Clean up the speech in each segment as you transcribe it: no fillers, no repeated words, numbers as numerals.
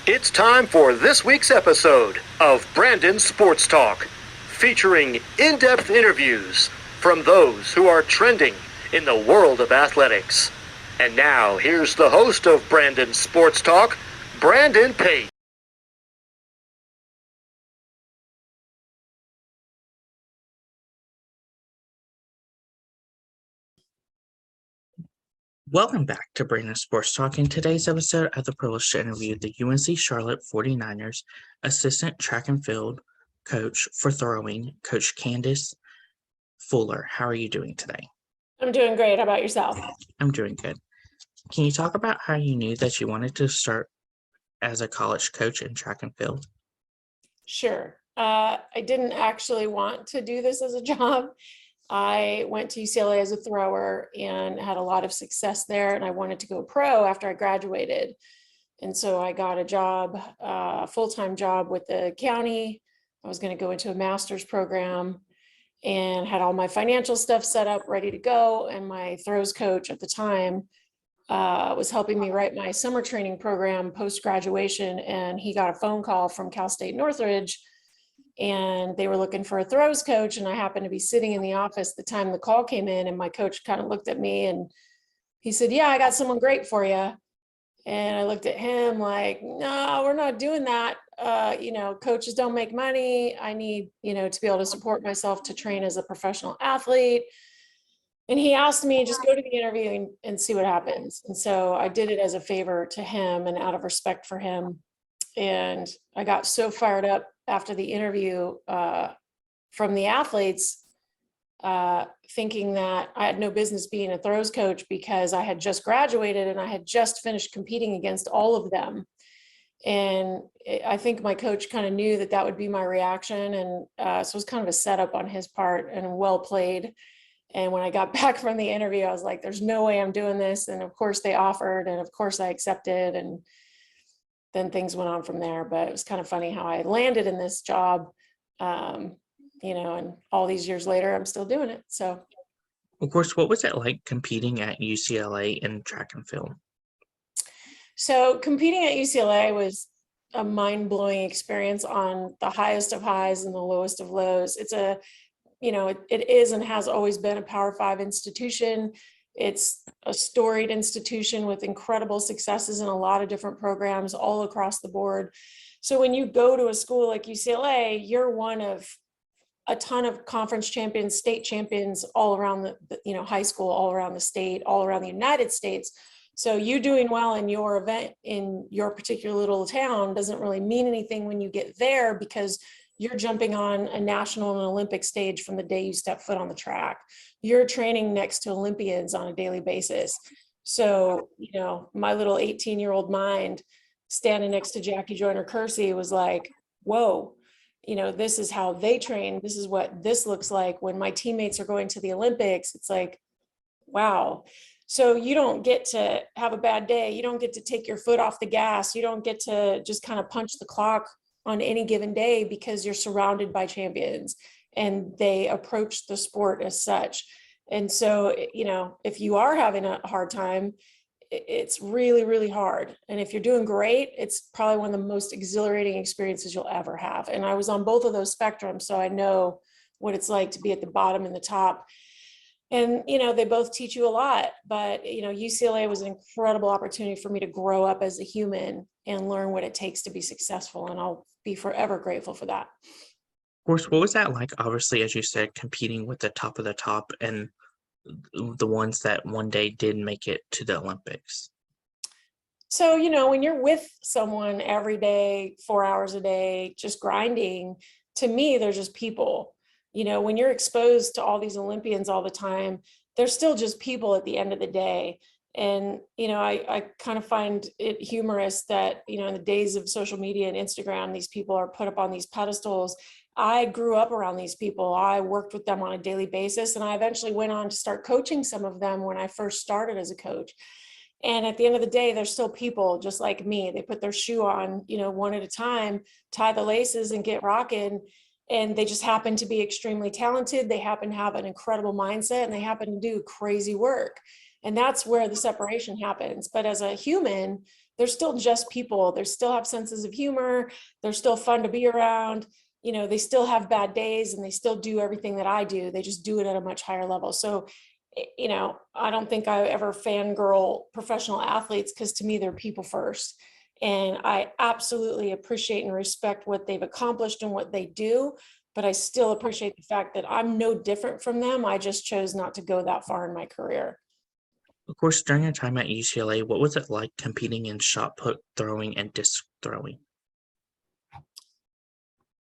It's time for this week's episode of Brandon Sports Talk, featuring in-depth interviews from those who are trending in the world of athletics. And now, here's the host of Brandon Sports Talk, Brandon Pate. Welcome back to Brandon Sports Talk. In today's episode, I have the privilege to interview the UNC Charlotte 49ers assistant track and field coach for throwing, Coach Candace Fuller. How are you doing today? I'm doing great. How about yourself? I'm doing good. Can you talk about how you knew that you wanted to start as a college coach in track and field? Sure. I didn't actually want to do this as a job. I went to UCLA as a thrower and had a lot of success there, and I wanted to go pro after I graduated. And so I got a job, a full-time job with the county. I was going to go into a master's program and had all my financial stuff set up, ready to go. And my throws coach at the time was helping me write my summer training program post-graduation. And he got a phone call from Cal State Northridge, and they were looking for a throws coach. And I happened to be sitting in the office the time the call came in, and my coach kind of looked at me and he said, "Yeah, I got someone great for you." And I looked at him like, "No, we're not doing that. Coaches don't make money. I need, to be able to support myself to train as a professional athlete." And he asked me, just go to the interview and see what happens. And so I did it as a favor to him and out of respect for him. And I got so fired up after the interview from the athletes, thinking that I had no business being a throws coach because I had just graduated and I had just finished competing against all of them. And I think my coach kind of knew that would be my reaction. And so it was kind of a setup on his part, and well played. And when I got back from the interview, I was like, there's no way I'm doing this. And of course they offered, and of course I accepted. And then things went on from there. But it was kind of funny how I landed in this job, and all these years later, I'm still doing it. So, Of course, what was it like competing at UCLA in track and field? So competing at UCLA was a mind-blowing experience on the highest of highs and the lowest of lows. It's it is and has always been a Power 5 institution. It's a storied institution with incredible successes in a lot of different programs all across the board. So when you go to a school like UCLA, you're one of a ton of conference champions, state champions all around the high school, all around the state, all around the United States. So you doing well in your event in your particular little town doesn't really mean anything when you get there, because you're jumping on a national and Olympic stage from the day you step foot on the track. You're training next to Olympians on a daily basis. So, my little 18-year-old mind standing next to Jackie Joyner-Kersee was like, whoa, this is how they train. This is what this looks like when my teammates are going to the Olympics. It's like, wow. So you don't get to have a bad day. You don't get to take your foot off the gas. You don't get to just kind of punch the clock on any given day, because you're surrounded by champions and they approach the sport as such. And so, if you are having a hard time, it's really, really hard. And if you're doing great, it's probably one of the most exhilarating experiences you'll ever have. And I was on both of those spectrums, so I know what it's like to be at the bottom and the top. And, they both teach you a lot, but, UCLA was an incredible opportunity for me to grow up as a human and learn what it takes to be successful. And I'll be forever grateful for that. Of course, what was that like? Obviously, as you said, competing with the top of the top and the ones that one day did make it to the Olympics. So, when you're with someone every day, 4 hours a day, just grinding, to me, they're just people. When you're exposed to all these Olympians all the time, they're still just people at the end of the day. And, I kind of find it humorous that, in the days of social media and Instagram, these people are put up on these pedestals. I grew up around these people. I worked with them on a daily basis, and I eventually went on to start coaching some of them when I first started as a coach. And at the end of the day, they're still people just like me. They put their shoe on, one at a time, tie the laces and get rocking. And they just happen to be extremely talented. They happen to have an incredible mindset, and they happen to do crazy work. And that's where the separation happens. But as a human, they're still just people. They still have senses of humor. They're still fun to be around. You know, they still have bad days and they still do everything that I do. They just do it at a much higher level. So, you know, I don't think I ever fangirl professional athletes, because to me, they're people first. And I absolutely appreciate and respect what they've accomplished and what they do. But I still appreciate the fact that I'm no different from them. I just chose not to go that far in my career. Of course, during your time at UCLA, what was it like competing in shot put throwing and disc throwing?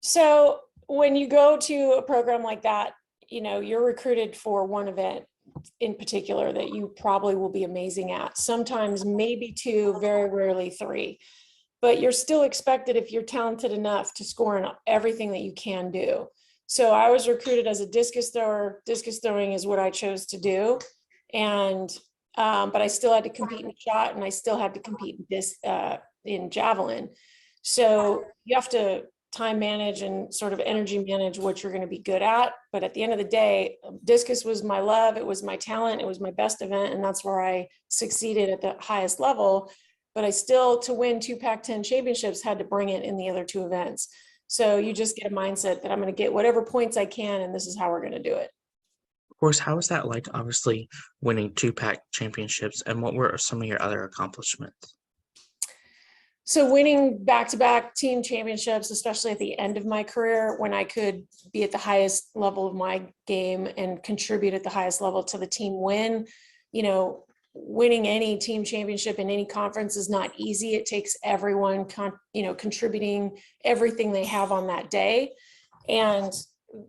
So when you go to a program like that, you know, you're recruited for one event in particular that you probably will be amazing at. Sometimes maybe two, very rarely three. But you're still expected, if you're talented enough, to score in everything that you can do. So I was recruited as a discus thrower. Discus throwing is what I chose to do. And but I still had to compete in shot, and I still had to compete in javelin. So you have to time manage and sort of energy manage what you're going to be good at. But at the end of the day, discus was my love. It was my talent. It was my best event. And that's where I succeeded at the highest level. But I still, to win 2 Pac-10 championships, had to bring it in the other 2 events. So you just get a mindset that I'm going to get whatever points I can, and this is how we're going to do it. Of course, how was that like, obviously, winning 2 Pac championships, and what were some of your other accomplishments? So winning back-to-back team championships, especially at the end of my career, when I could be at the highest level of my game and contribute at the highest level to the team win, you know, winning any team championship in any conference is not easy. It takes everyone, contributing everything they have on that day. And,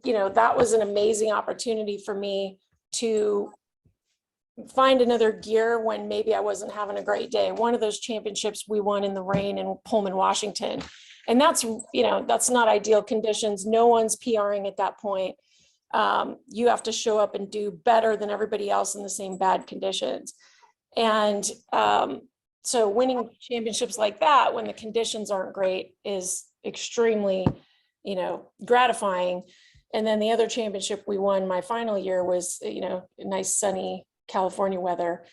you know, that was an amazing opportunity for me to find another gear when maybe I wasn't having a great day. One of those championships we won in the rain in Pullman, Washington. And that's, you know, that's not ideal conditions. No one's PRing at that point. You have to show up and do better than everybody else in the same bad conditions. And so winning championships like that when the conditions aren't great is extremely, you know, gratifying. And then the other championship we won my final year was, you know, nice sunny California weather.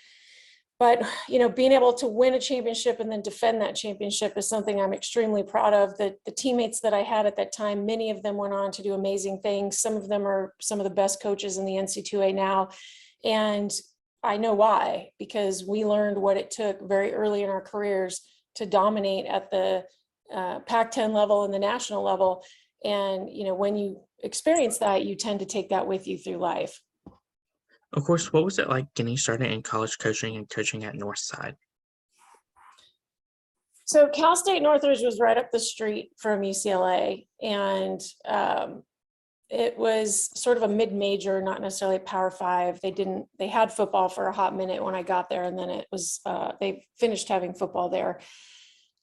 But, you know, being able to win a championship and then defend that championship is something I'm extremely proud of. The teammates that I had at that time, many of them went on to do amazing things. Some of them are some of the best coaches in the NC2A now. And I know why, because we learned what it took very early in our careers to dominate at the Pac-10 level and the national level. And, you know, when you experience that, you tend to take that with you through life. Of course, what was it like getting started in college coaching and coaching at Northside? So Cal State Northridge was right up the street from UCLA, and it was sort of a mid-major, not necessarily a Power 5. They had football for a hot minute when I got there, and then it was they finished having football there.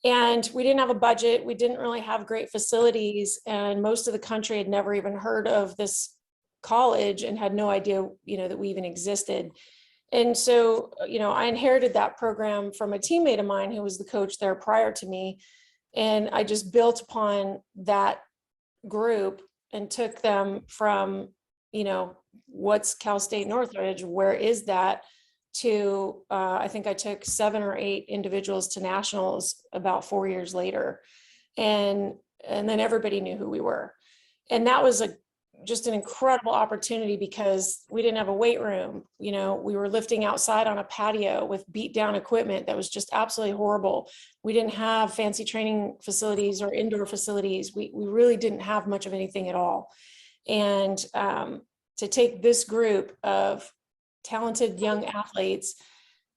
And we didn't have a budget. We didn't really have great facilities, and most of the country had never even heard of this college and had no idea, you know, that we even existed. And so, you know, I inherited that program from a teammate of mine who was the coach there prior to me. And I just built upon that group and took them from, you know, what's Cal State Northridge, where is that, to I think I took 7 or 8 individuals to nationals about 4 years later. And then everybody knew who we were. And that was just an incredible opportunity, because we didn't have a weight room. You know, we were lifting outside on a patio with beat down equipment that was just absolutely horrible. We didn't have fancy training facilities or indoor facilities. We really didn't have much of anything at all. And to take this group of talented young athletes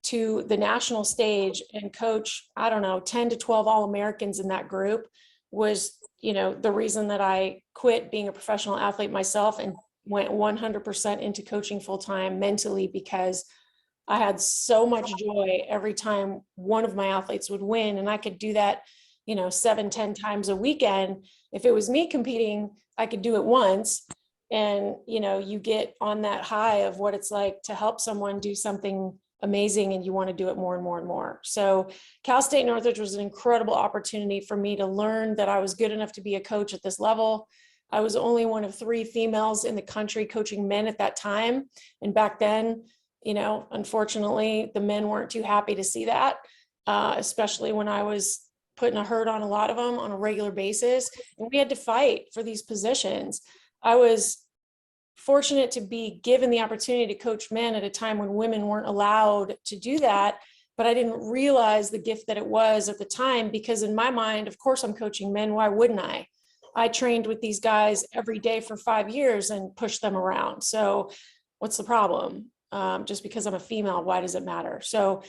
to the national stage and coach, I don't know, 10 to 12 All-Americans in that group was, you know, the reason that I quit being a professional athlete myself and went 100% into coaching full-time mentally, because I had so much joy every time one of my athletes would win. And I could do that, you know, 7-10 times a weekend. If it was me competing, I could do it once. And, you know, you get on that high of what it's like to help someone do something amazing, and you want to do it more and more and more. So Cal State Northridge was an incredible opportunity for me to learn that I was good enough to be a coach at this level. I was only one of 3 females in the country coaching men at that time. And back then, you know, unfortunately, the men weren't too happy to see that. especially when I was putting a hurt on a lot of them on a regular basis. And we had to fight for these positions. I was fortunate to be given the opportunity to coach men at a time when women weren't allowed to do that. But I didn't realize the gift that it was at the time, because in my mind, of course, I'm coaching men. Why wouldn't I? I trained with these guys every day for 5 years and pushed them around. So what's the problem? Just because I'm a female, why does it matter? So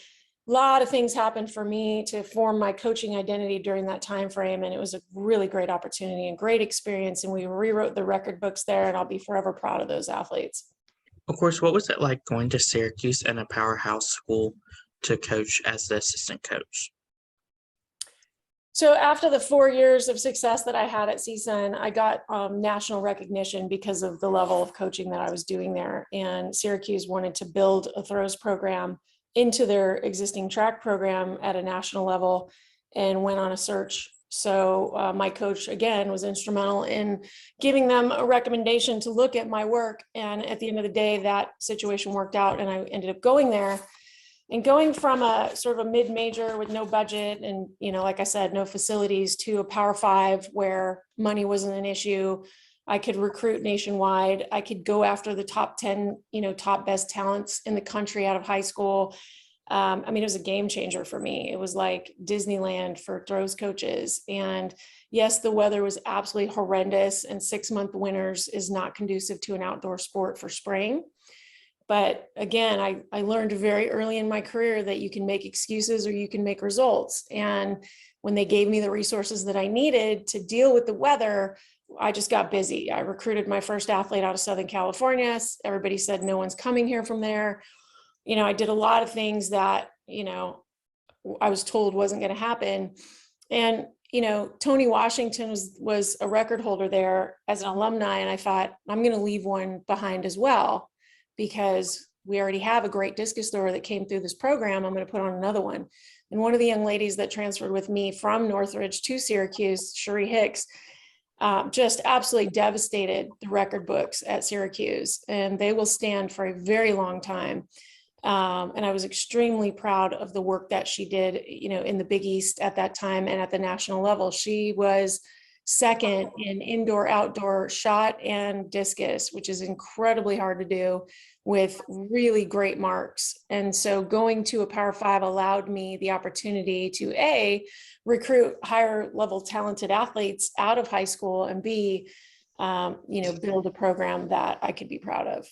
a lot of things happened for me to form my coaching identity during that time frame, and it was a really great opportunity and great experience. And we rewrote the record books there, and I'll be forever proud of those athletes. Of course, what was it like going to Syracuse and a powerhouse school to coach as the assistant coach? So after the 4 years of success that I had at CSUN, I got national recognition because of the level of coaching that I was doing there. And Syracuse wanted to build a throws program into their existing track program at a national level and went on a search. So my coach, again, was instrumental in giving them a recommendation to look at my work. And at the end of the day, that situation worked out and I ended up going there. And going from a sort of a mid-major with no budget and, like I said, no facilities, to a Power 5 where money wasn't an issue. I could recruit nationwide. I could go after the top 10, top best talents in the country out of high school. It was a game changer for me. It was like Disneyland for throws coaches. And yes, the weather was absolutely horrendous, and 6-month winters is not conducive to an outdoor sport for spraying. But again, I learned very early in my career that you can make excuses or you can make results. And when they gave me the resources that I needed to deal with the weather, I just got busy. I recruited my first athlete out of Southern California. Everybody said no one's coming here from there. I did a lot of things that, I was told wasn't going to happen. And, Tony Washington was a record holder there as an alumni. And I thought, I'm going to leave one behind as well, because we already have a great discus thrower that came through this program. I'm going to put on another one. And one of the young ladies that transferred with me from Northridge to Syracuse, Cherie Hicks, just absolutely devastated the record books at Syracuse, and they will stand for a very long time. And I was extremely proud of the work that she did, in the Big East at that time and at the national level. She was second in indoor outdoor shot and discus, which is incredibly hard to do with really great marks. And so going to a Power 5 allowed me the opportunity to recruit higher level talented athletes out of high school, and B, build a program that I could be proud of.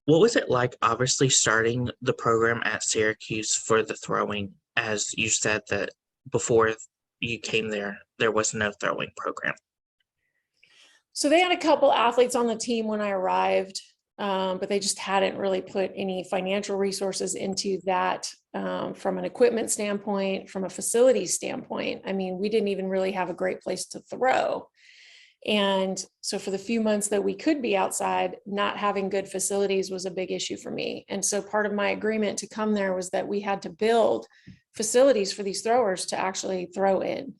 What was it like, obviously, starting the program at Syracuse for the throwing, as you said that before you came there, there was no throwing program? So they had a couple athletes on the team when I arrived, but they just hadn't really put any financial resources into that from an equipment standpoint, from a facility standpoint. We didn't even really have a great place to throw. And so for the few months that we could be outside, not having good facilities was a big issue for me. And so part of my agreement to come there was that we had to build facilities for these throwers to actually throw in.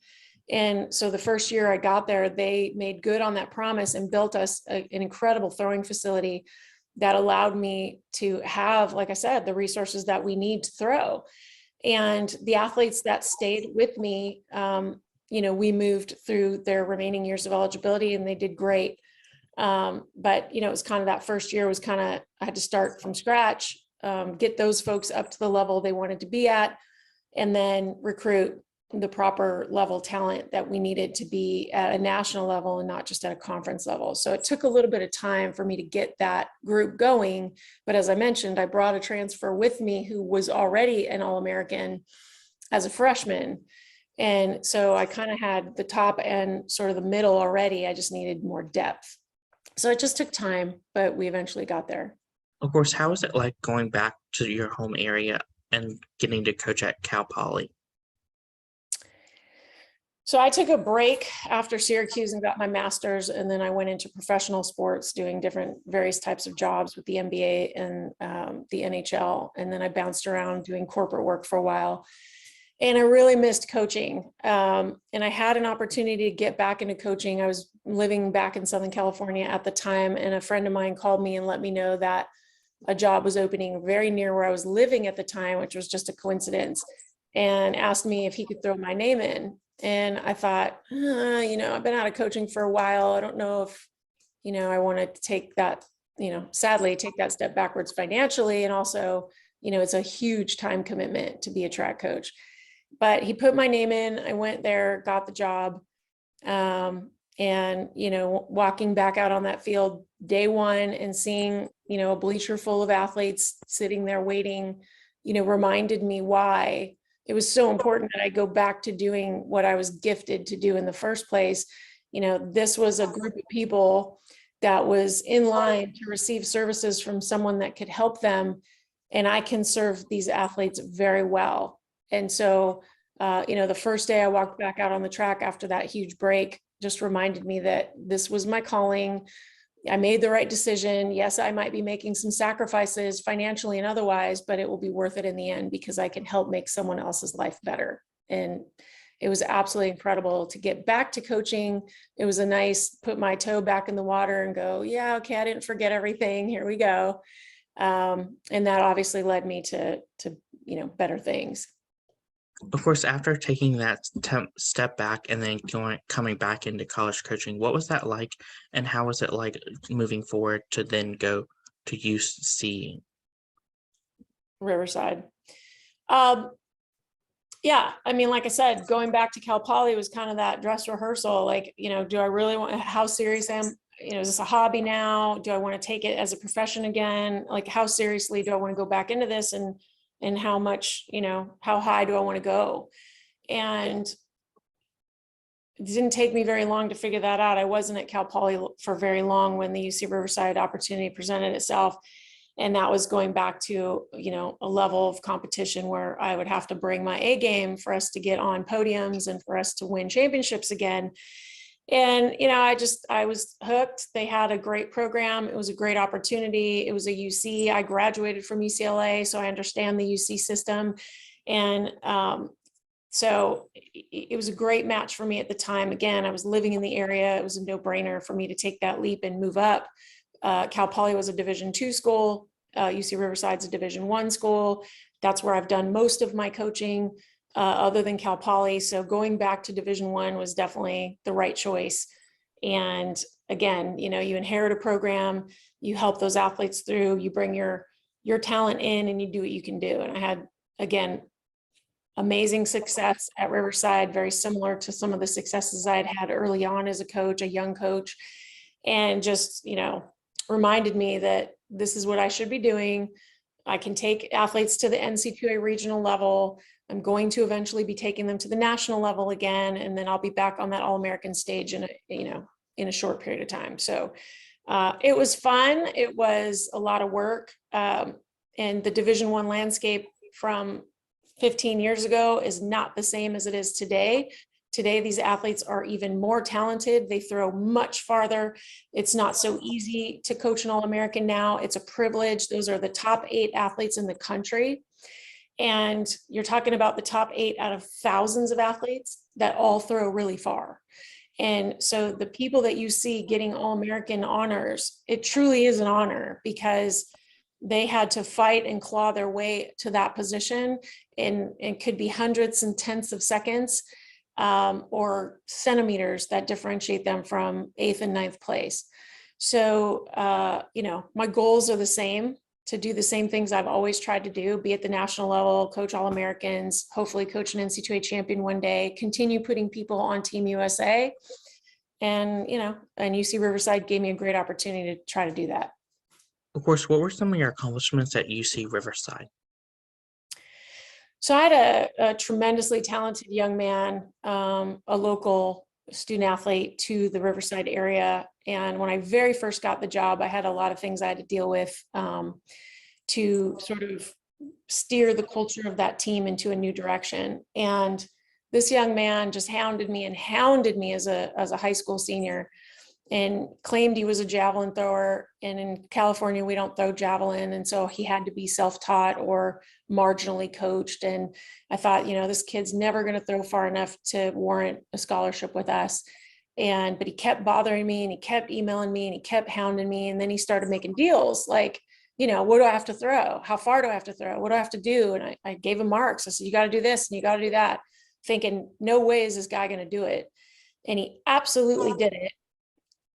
And so the first year I got there, they made good on that promise and built us an incredible throwing facility that allowed me to have, like I said, the resources that we need to throw. And the athletes that stayed with me, we moved through their remaining years of eligibility and they did great. But, it was kind of that first year was I had to start from scratch, get those folks up to the level they wanted to be at, and then recruit the proper level talent that we needed to be at a national level and not just at a conference level. So it took a little bit of time for me to get that group going. But as I mentioned, I brought a transfer with me who was already an All-American as a freshman. And so I kind of had the top and sort of the middle already. I just needed more depth. So it just took time, but we eventually got there. Of course, how was it like going back to your home area and getting to coach at Cal Poly? So I took a break after Syracuse and got my master's, and then I went into professional sports doing various types of jobs with the NBA and the NHL. And then I bounced around doing corporate work for a while. And I really missed coaching. And I had an opportunity to get back into coaching. I was living back in Southern California at the time, and a friend of mine called me and let me know that a job was opening very near where I was living at the time, which was just a coincidence, and asked me if he could throw my name in. And I thought, I've been out of coaching for a while. I don't know if, I wanted to take that, sadly take that step backwards financially. And also, it's a huge time commitment to be a track coach. But he put my name in, I went there, got the job. And, walking back out on that field day one and seeing, a bleacher full of athletes sitting there waiting, reminded me why it was so important that I go back to doing what I was gifted to do in the first place. This was a group of people that was in line to receive services from someone that could help them. And I can serve these athletes very well. And so, the first day I walked back out on the track after that huge break just reminded me that this was my calling. I made the right decision. Yes, I might be making some sacrifices financially and otherwise, but it will be worth it in the end because I can help make someone else's life better. And it was absolutely incredible to get back to coaching. It was a nice, put my toe back in the water and go, yeah, okay, I didn't forget everything. Here we go. And that obviously led me to better things. Of course, after taking that step back and then coming back into college coaching, what was that like, and how was it like moving forward to then go to UC Riverside? Yeah, I mean, like I said, going back to Cal Poly was kind of that dress rehearsal. Like, do I really want? How serious am? Is this a hobby now? Do I want to take it as a profession again? Like, how seriously do I want to go back into this? And how much, how high do I want to go? And it didn't take me very long to figure that out. I wasn't at Cal Poly for very long when the UC Riverside opportunity presented itself. And that was going back to, a level of competition where I would have to bring my A game for us to get on podiums and for us to win championships again. And, I was hooked. They had a great program. It was a great opportunity. It was a UC. I graduated from UCLA, so I understand the UC system. And so it was a great match for me at the time. Again, I was living in the area. It was a no-brainer for me to take that leap and move up. Cal Poly was a Division II school. UC Riverside's a Division I school. That's where I've done most of my coaching. Other than Cal Poly. So going back to Division I was definitely the right choice. And again, you inherit a program, you help those athletes through, you bring your talent in and you do what you can do. And I had, again, amazing success at Riverside, very similar to some of the successes I'd had early on as a coach, a young coach, and just, reminded me that this is what I should be doing. I can take athletes to the NC2A regional level. I'm going to eventually be taking them to the national level again, and then I'll be back on that All-American stage in a short period of time. So it was fun. It was a lot of work, and the Division I landscape from 15 years ago is not the same as it is today. Today, these athletes are even more talented. They throw much farther. It's not so easy to coach an All-American now. It's a privilege. Those are the top 8 athletes in the country. And you're talking about the top 8 out of thousands of athletes that all throw really far. And so the people that you see getting All-American honors, it truly is an honor because they had to fight and claw their way to that position, and could be hundreds and tenths of seconds or centimeters that differentiate them from 8th and 9th place. So, my goals are the same, to do the same things I've always tried to do, be at the national level, coach All-Americans, hopefully coach an NC2A champion one day, continue putting people on Team USA. And, and UC Riverside gave me a great opportunity to try to do that. Of course, what were some of your accomplishments at UC Riverside? So I had a tremendously talented young man, a local student athlete to the Riverside area. And when I very first got the job, I had a lot of things I had to deal with to sort of steer the culture of that team into a new direction. And this young man just hounded me as a high school senior, and claimed he was a javelin thrower. And in California, we don't throw javelin. And so he had to be self-taught or marginally coached. And I thought, this kid's never going to throw far enough to warrant a scholarship with us. But he kept bothering me, and he kept emailing me, and he kept hounding me. And then he started making deals like, what do I have to throw? How far do I have to throw? What do I have to do? And I gave him marks. I said, you got to do this and you got to do that, thinking no way is this guy going to do it. And he absolutely did it.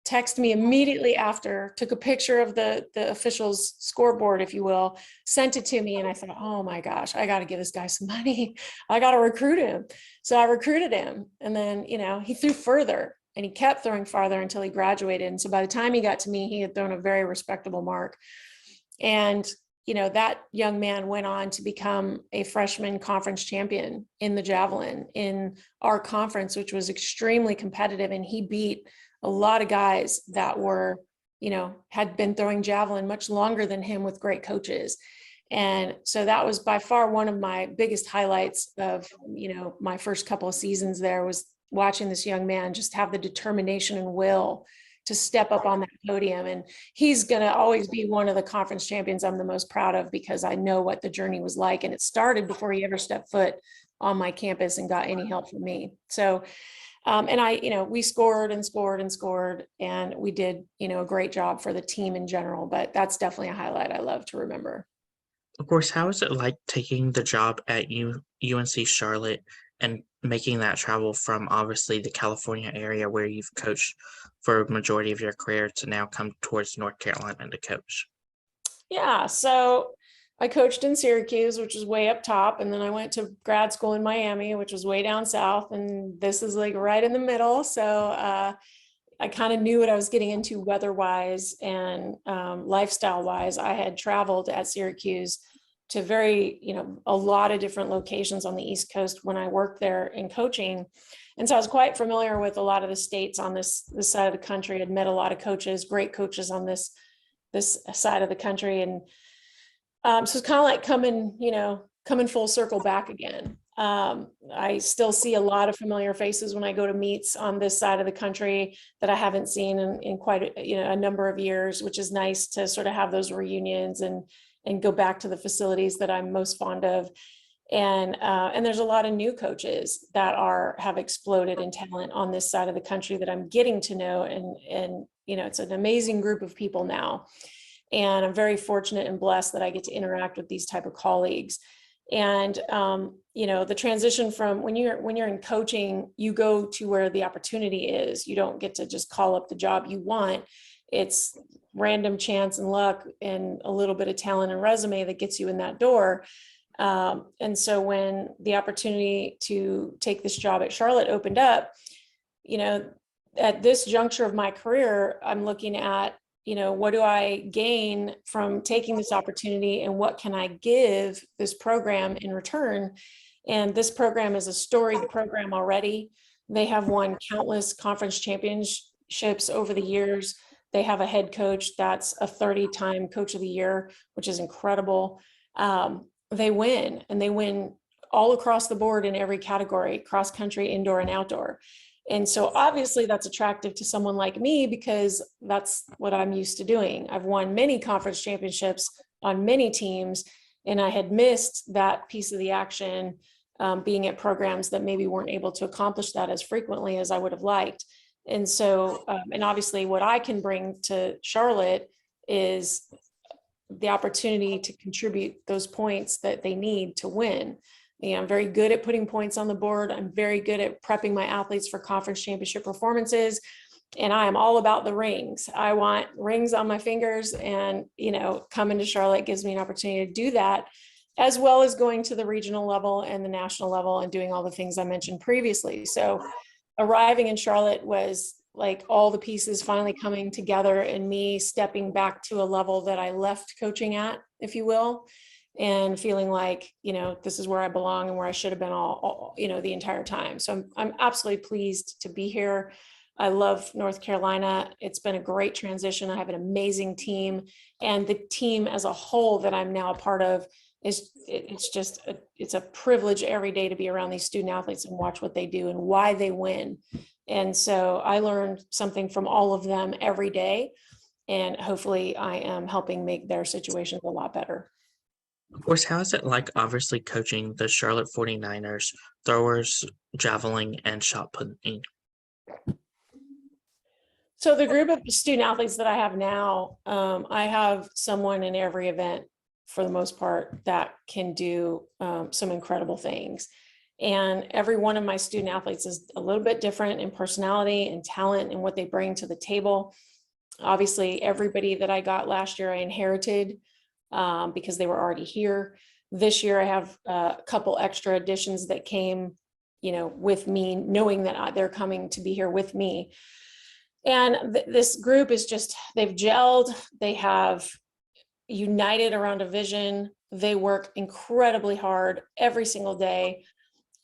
Texted me immediately after, took a picture of the official's scoreboard, if you will, sent it to me. And I thought, oh my gosh, I got to give this guy some money. I got to recruit him. So I recruited him. And then, he threw further and he kept throwing farther until he graduated. And so by the time he got to me, he had thrown a very respectable mark. And, that young man went on to become a freshman conference champion in the javelin in our conference, which was extremely competitive. And he beat a lot of guys that were, had been throwing javelin much longer than him with great coaches. And so that was by far one of my biggest highlights of, my first couple of seasons there, was watching this young man just have the determination and will to step up on that podium. And he's going to always be one of the conference champions I'm the most proud of, because I know what the journey was like. And it started before he ever stepped foot on my campus and got any help from me. So and we scored and scored and scored, and we did, a great job for the team in general, but that's definitely a highlight I love to remember. Of course, how is it like taking the job at UNC Charlotte and making that travel from obviously the California area where you've coached for a majority of your career to now come towards North Carolina to coach? Yeah, so I coached in Syracuse, which is way up top. And then I went to grad school in Miami, which was way down south. And this is like right in the middle. So I kind of knew what I was getting into weather-wise and lifestyle-wise. I had traveled at Syracuse to a lot of different locations on the East Coast when I worked there in coaching. And so I was quite familiar with a lot of the states on this side of the country. I'd met a lot of coaches, great coaches on this side of the country. And so it's kind of like coming full circle back again. I still see a lot of familiar faces when I go to meets on this side of the country that I haven't seen in quite a number of years, which is nice to sort of have those reunions and go back to the facilities that I'm most fond of. And there's a lot of new coaches that have exploded in talent on this side of the country that I'm getting to know. And it's an amazing group of people now. And I'm very fortunate and blessed that I get to interact with these type of colleagues. And, the transition from when you're in coaching, you go to where the opportunity is. You don't get to just call up the job you want. It's random chance and luck and a little bit of talent and resume that gets you in that door. And so when the opportunity to take this job at Charlotte opened up, at this juncture of my career, I'm looking at, what do I gain from taking this opportunity and what can I give this program in return? And this program is a storied program already. They have won countless conference championships over the years. They have a head coach that's a 30-time coach of the year, which is incredible. They win all across the board in every category, cross country, indoor and outdoor. And so obviously that's attractive to someone like me because that's what I'm used to doing. I've won many conference championships on many teams, and I had missed that piece of the action being at programs that maybe weren't able to accomplish that as frequently as I would have liked. And so, and obviously what I can bring to Charlotte is the opportunity to contribute those points that they need to win. I'm very good at putting points on the board. I'm very good at prepping my athletes for conference championship performances. And I am all about the rings. I want rings on my fingers, and, coming to Charlotte gives me an opportunity to do that, as well as going to the regional level and the national level and doing all the things I mentioned previously. So arriving in Charlotte was like all the pieces finally coming together and me stepping back to a level that I left coaching at, if you will, and feeling like, this is where I belong and where I should have been all the entire time. So I'm absolutely pleased to be here. I love North Carolina. It's been a great transition. I have an amazing team, and the team as a whole that I'm now a part of it's a privilege every day to be around these student athletes and watch what they do and why they win. And so I learned something from all of them every day, and hopefully I am helping make their situations a lot better. Of course, how is it like obviously coaching the Charlotte 49ers, throwers, javelin, and shot putting? So the group of student athletes that I have now, I have someone in every event for the most part that can do some incredible things. And every one of my student athletes is a little bit different in personality and talent and what they bring to the table. Obviously, everybody that I got last year, I inherited because they were already here. This year, I have a couple extra additions that came, with me, knowing that they're coming to be here with me. And this group is just, they've gelled, they have united around a vision. They work incredibly hard every single day.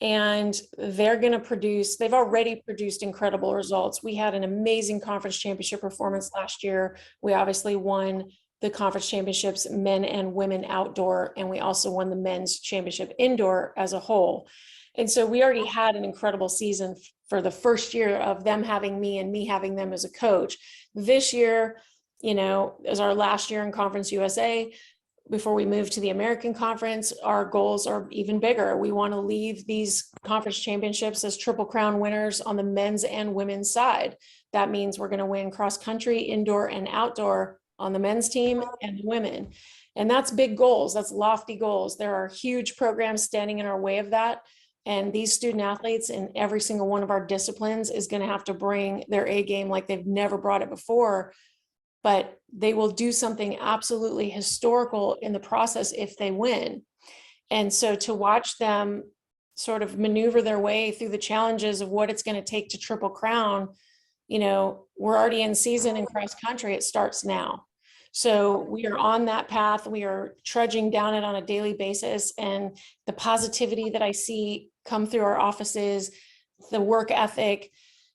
And they're going to produce, they've already produced incredible results. We had an amazing conference championship performance last year. We obviously won the conference championships, men and women outdoor, and we also won the men's championship indoor as a whole. And so we already had an incredible season for the first year of them having me and me having them as a coach. This year, is our last year in Conference USA. Before we move to the American Conference, our goals are even bigger. We want to leave these conference championships as Triple Crown winners on the men's and women's side. That means we're going to win cross country, indoor, and outdoor on the men's team and the women. And that's big goals. That's lofty goals. There are huge programs standing in our way of that. And these student athletes in every single one of our disciplines is going to have to bring their A game like they've never brought it before. But they will do something absolutely historical in the process if they win. And so to watch them sort of maneuver their way through the challenges of what it's going to take to Triple Crown, we're already in season in cross country. It starts now. So we are on that path. We are trudging down it on a daily basis. And the positivity that I see come through our offices, the work ethic,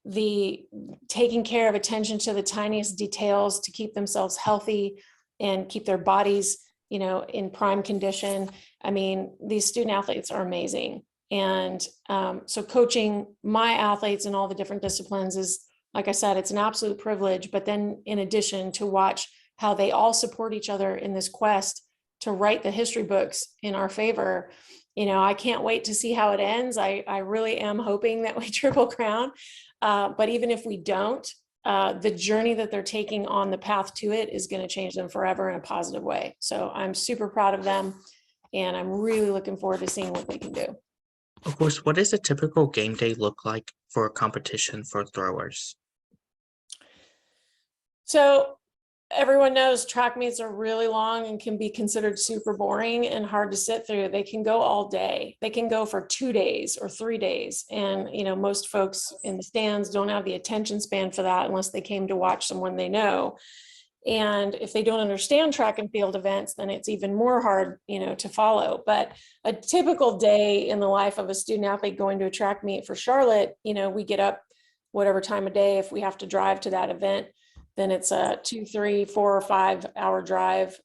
the taking care of attention to the tiniest details to keep themselves healthy and keep their bodies, in prime condition. I mean, these student athletes are amazing. And so coaching my athletes in all the different disciplines is, like I said, it's an absolute privilege. But then in addition, to watch how they all support each other in this quest to write the history books in our favor. I can't wait to see how it ends. I really am hoping that we Triple Crown. But even if we don't, the journey that they're taking on the path to it is going to change them forever in a positive way. So I'm super proud of them, and I'm really looking forward to seeing what they can do. Of course, what does a typical game day look like for a competition for throwers? So everyone knows track meets are really long and can be considered super boring and hard to sit through. They can go all day. They can go for 2 days or 3 days. And, most folks in the stands don't have the attention span for that unless they came to watch someone they know. And if they don't understand track and field events, then it's even more hard, to follow. But a typical day in the life of a student athlete going to a track meet for Charlotte, we get up whatever time of day. If we have to drive to that event, then it's a 2, 3, 4, or 5 hour drive.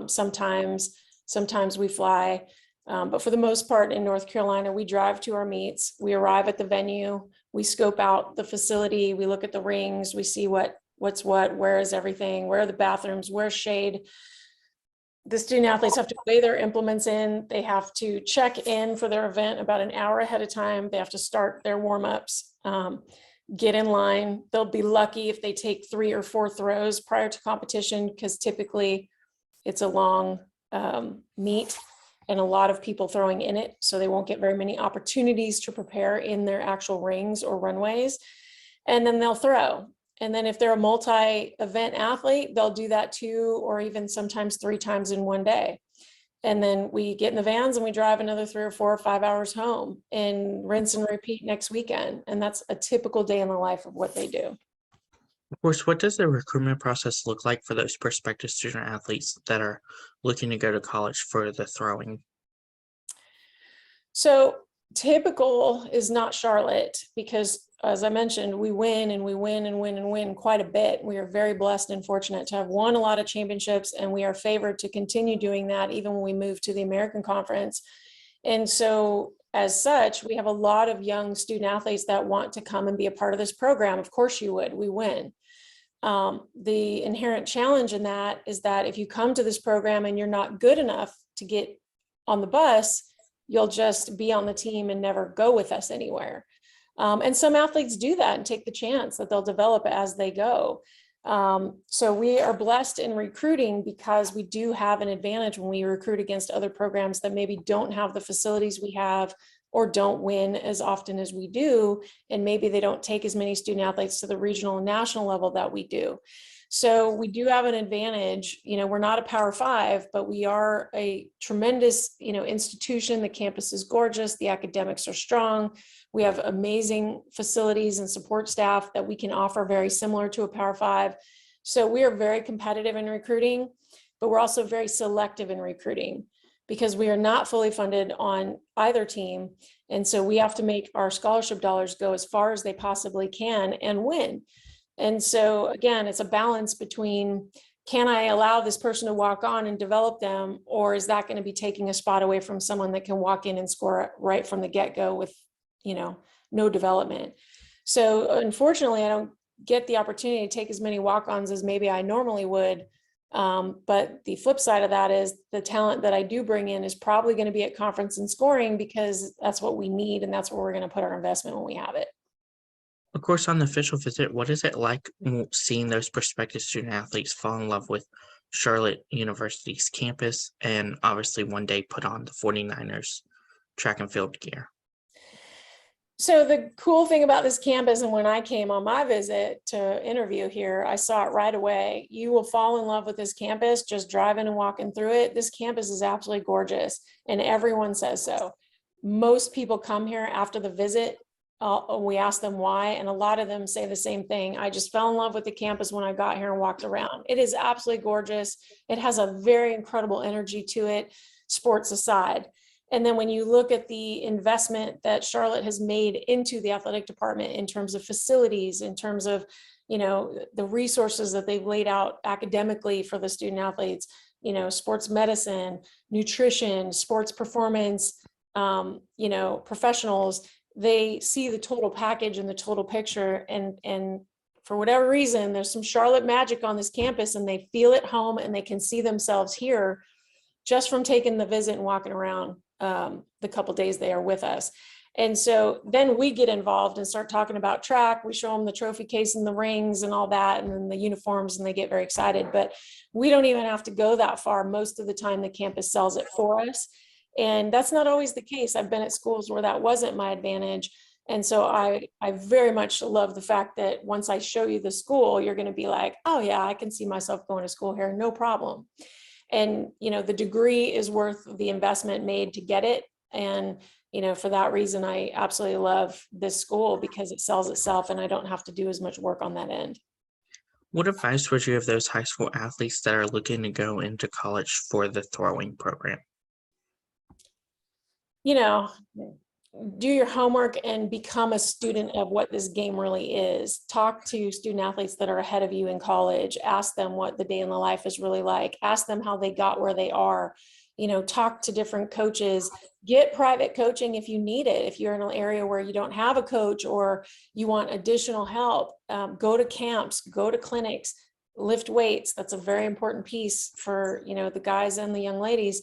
Sometimes we fly. But for the most part in North Carolina, we drive to our meets. We arrive at the venue. We scope out the facility. We look at the rings. We see what's what, where is everything, where are the bathrooms, where's shade. The student athletes have to weigh their implements in. They have to check in for their event about an hour ahead of time. They have to start their warm-ups. Get in line. They'll be lucky if they take 3 or 4 throws prior to competition, because typically it's a long meet and a lot of people throwing in it. So they won't get very many opportunities to prepare in their actual rings or runways. And then they'll throw. And then if they're a multi-event athlete, they'll do that 2 or even sometimes 3 times in one day. And then we get in the vans and we drive another 3 or 4 or 5 hours home and rinse and repeat next weekend. And that's a typical day in the life of what they do. Of course, what does the recruitment process look like for those prospective student athletes that are looking to go to college for the throwing? So typical is not Charlotte, because as I mentioned, we win and we win and win and win quite a bit. We are very blessed and fortunate to have won a lot of championships, and we are favored to continue doing that even when we move to the American Conference. And so as such, we have a lot of young student athletes that want to come and be a part of this program. Of course you would, we win. The inherent challenge in that is that if you come to this program and you're not good enough to get on the bus, you'll just be on the team and never go with us anywhere. And some athletes do that and take the chance that they'll develop as they go. So we are blessed in recruiting because we do have an advantage when we recruit against other programs that maybe don't have the facilities we have or don't win as often as we do. And maybe they don't take as many student athletes to the regional and national level that we do. So we do have an advantage. We're not a Power 5, but we are a tremendous, institution. The campus is gorgeous. The academics are strong. We have amazing facilities and support staff that we can offer very similar to a Power 5. So we are very competitive in recruiting, but we're also very selective in recruiting because we are not fully funded on either team. And so we have to make our scholarship dollars go as far as they possibly can and win. And so again, it's a balance between, can I allow this person to walk on and develop them, or is that going to be taking a spot away from someone that can walk in and score right from the get-go with, no development? So unfortunately, I don't get the opportunity to take as many walk-ons as maybe I normally would. But the flip side of that is the talent that I do bring in is probably going to be at conference and scoring because that's what we need. And that's where we're going to put our investment when we have it. Of course, on the official visit, what is it like seeing those prospective student athletes fall in love with Charlotte University's campus and obviously one day put on the 49ers track and field gear? So the cool thing about this campus, and when I came on my visit to interview here, I saw it right away. You will fall in love with this campus just driving and walking through it. This campus is absolutely gorgeous, and everyone says so. Most people come here after the visit. We ask them why, and a lot of them say the same thing. I just fell in love with the campus when I got here and walked around. It is absolutely gorgeous. It has a very incredible energy to it, sports aside. And then when you look at the investment that Charlotte has made into the athletic department in terms of facilities, in terms of, the resources that they've laid out academically for the student athletes, sports medicine, nutrition, sports performance, professionals, they see the total package and the total picture. And for whatever reason, there's some Charlotte magic on this campus and they feel at home and they can see themselves here just from taking the visit and walking around the couple days they are with us. And so then we get involved and start talking about track. We show them the trophy case and the rings and all that, and then the uniforms, and they get very excited. But we don't even have to go that far. Most of the time, the campus sells it for us. And that's not always the case. I've been at schools where that wasn't my advantage. And so I very much love the fact that once I show you the school, you're going to be like, oh yeah, I can see myself going to school here, no problem. And, the degree is worth the investment made to get it. And, for that reason, I absolutely love this school because it sells itself and I don't have to do as much work on that end. What advice would you give those high school athletes that are looking to go into college for the throwing program? Do your homework and become a student of what this game really is. Talk to student athletes that are ahead of you in college. Ask them what the day in the life is really like. Ask them how they got where they are. Talk to different coaches. Get private coaching if you need it. If you're in an area where you don't have a coach or you want additional help, go to camps, go to clinics, lift weights. That's a very important piece for, the guys and the young ladies.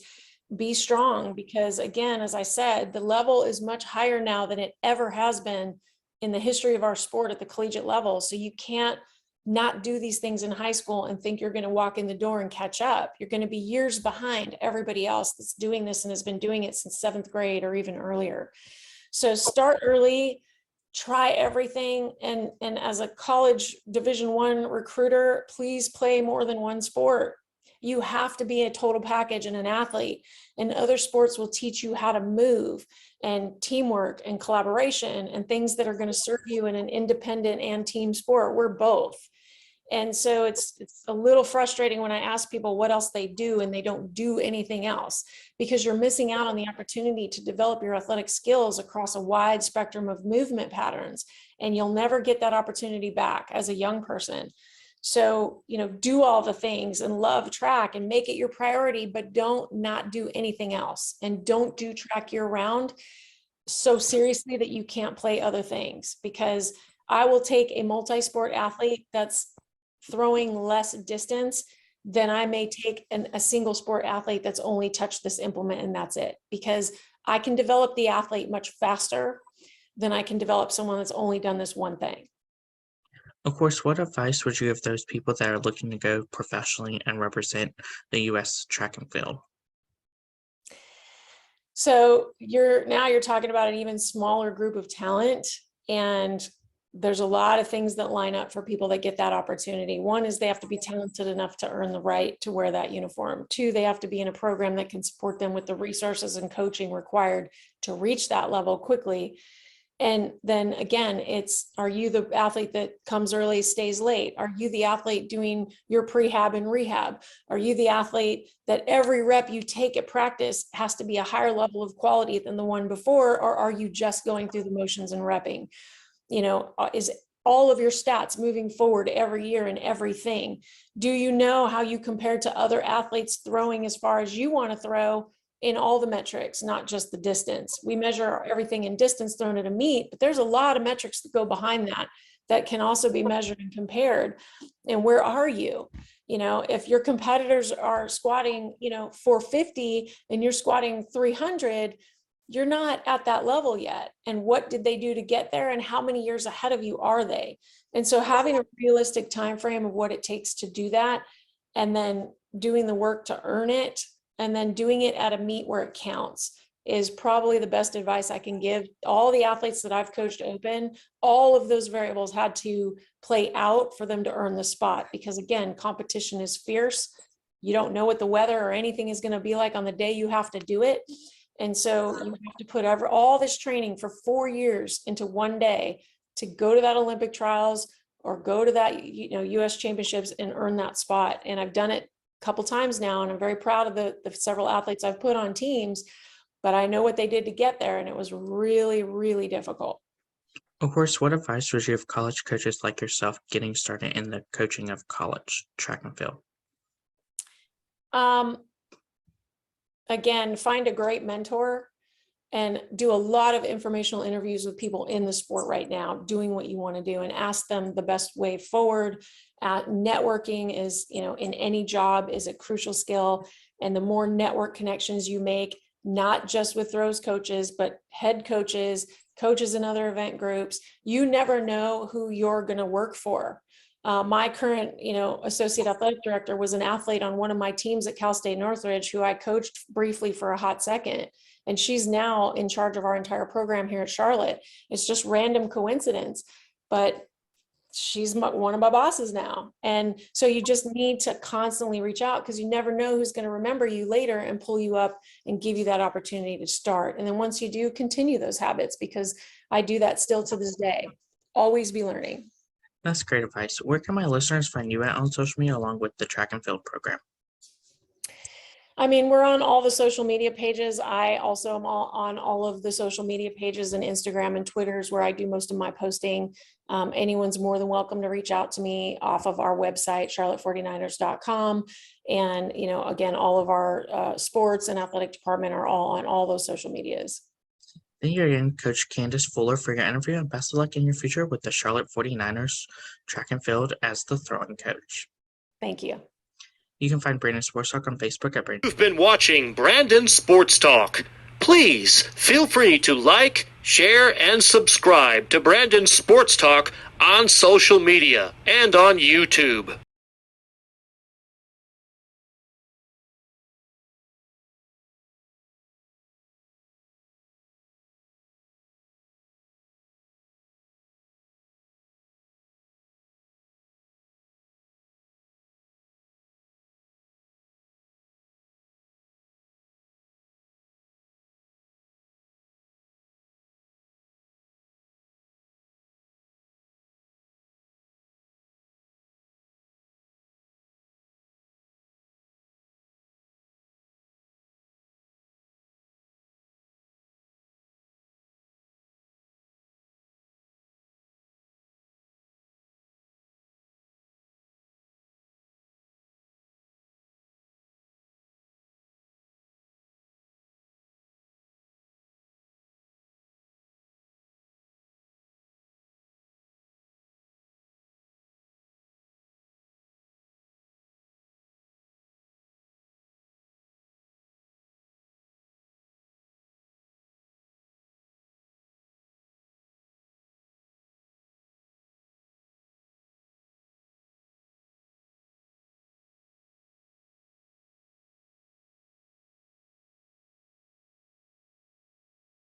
Be strong because, again, as I said, the level is much higher now than it ever has been in the history of our sport at the collegiate level. So you can't not do these things in high school and think you're going to walk in the door and catch up. You're going to be years behind everybody else that's doing this and has been doing it since 7th grade or even earlier. So start early, try everything. And as a college Division I recruiter, please play more than one sport. You have to be a total package and an athlete, and other sports will teach you how to move and teamwork and collaboration and things that are going to serve you in an independent and team sport. We're both. And so it's a little frustrating when I ask people what else they do and they don't do anything else, because you're missing out on the opportunity to develop your athletic skills across a wide spectrum of movement patterns. And you'll never get that opportunity back as a young person. So, do all the things and love track and make it your priority, but don't not do anything else. And don't do track year round so seriously that you can't play other things, because I will take a multi-sport athlete that's throwing less distance than I may take a single sport athlete that's only touched this implement and that's it, because I can develop the athlete much faster, than I can develop someone that's only done this one thing. Of course, what advice would you give those people that are looking to go professionally and represent the U.S. track and field? So you're talking about an even smaller group of talent, and there's a lot of things that line up for people that get that opportunity. One is they have to be talented enough to earn the right to wear that uniform. Two, they have to be in a program that can support them with the resources and coaching required to reach that level quickly. And then again, are you the athlete that comes early, stays late? Are you the athlete doing your prehab and rehab? Are you the athlete that every rep you take at practice has to be a higher level of quality than the one before? Or are you just going through the motions and repping? Is all of your stats moving forward every year in everything? Do you know how you compare to other athletes throwing as far as you want to throw in all the metrics, not just the distance? We measure everything in distance thrown at a meet, but there's a lot of metrics that go behind that can also be measured and compared. And where are you? If your competitors are squatting, 450 and you're squatting 300, you're not at that level yet. And what did they do to get there? And how many years ahead of you are they? And so having a realistic time frame of what it takes to do that, and then doing the work to earn it, and then doing it at a meet where it counts, is probably the best advice I can give. All the athletes that I've coached open, all of those variables had to play out for them to earn the spot, because again, competition is fierce. You don't know what the weather or anything is going to be like on the day you have to do it. And so you have to put all this training for 4 years into one day to go to that Olympic trials or go to that, US championships and earn that spot. And I've done it a couple times now, and I'm very proud of the several athletes I've put on teams, but I know what they did to get there, and it was really, really difficult. Of course, what advice would you give college coaches like yourself getting started in the coaching of college track and field? Again, find a great mentor and do a lot of informational interviews with people in the sport right now, doing what you want to do, and ask them the best way forward. Networking is, in any job, is a crucial skill. And the more network connections you make, not just with throws coaches, but head coaches, coaches in other event groups, you never know who you're going to work for. My current, associate athletic director was an athlete on one of my teams at Cal State Northridge, who I coached briefly for a hot second. And she's now in charge of our entire program here at Charlotte. It's just random coincidence, but she's one of my bosses now. And so you just need to constantly reach out, because you never know who's going to remember you later and pull you up and give you that opportunity to start. And then once you do, continue those habits, because I do that still to this day. Always be learning. That's great advice. Where can my listeners find you at on social media along with the track and field program? We're on all the social media pages. I also am on all of the social media pages, and Instagram and Twitter is where I do most of my posting. Anyone's more than welcome to reach out to me off of our website, charlotte49ers.com. And, again, all of our sports and athletic department are all on all those social medias. Thank you again, Coach Candace Fuller, for your interview, and best of luck in your future with the Charlotte 49ers track and field as the throwing coach. Thank you. You can find Brandon Sports Talk on Facebook at Brandon. You've been watching Brandon Sports Talk. Please feel free to like, share, and subscribe to Brandon Sports Talk on social media and on YouTube.